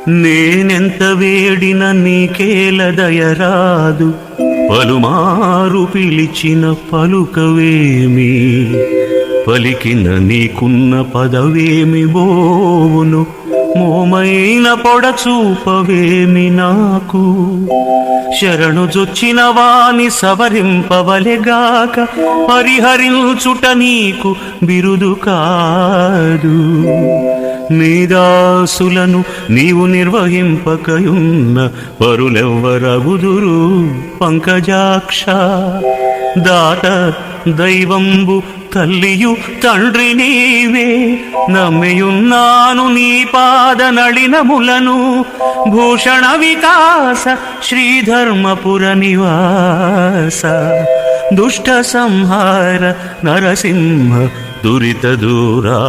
నేనెంత వేడిన నీకేల దయరాదు, పలుమారు పిలిచిన పలుకవేమి, పలికిన నీకున్న పదవేమి బోవును, మోమైన పొడచూపవేమి నాకు. శరణు జొచ్చిన వాని సవరింపవలెగాక, పరిహరించుట నీకు బిరుదు కాదు. నీ దాసులను నీవు నిర్వహింపకయున్న పరులెవ్వరగుదురు పంకజాక్ష. దాత దైవంబు తల్లియు తండ్రి నీవే, నమ్మియున్నాను నీ పాద నళినములను. భూషణ వికాస శ్రీధర్మపుర నివాస, దుష్ట సంహార నరసింహ దురిత దూరా.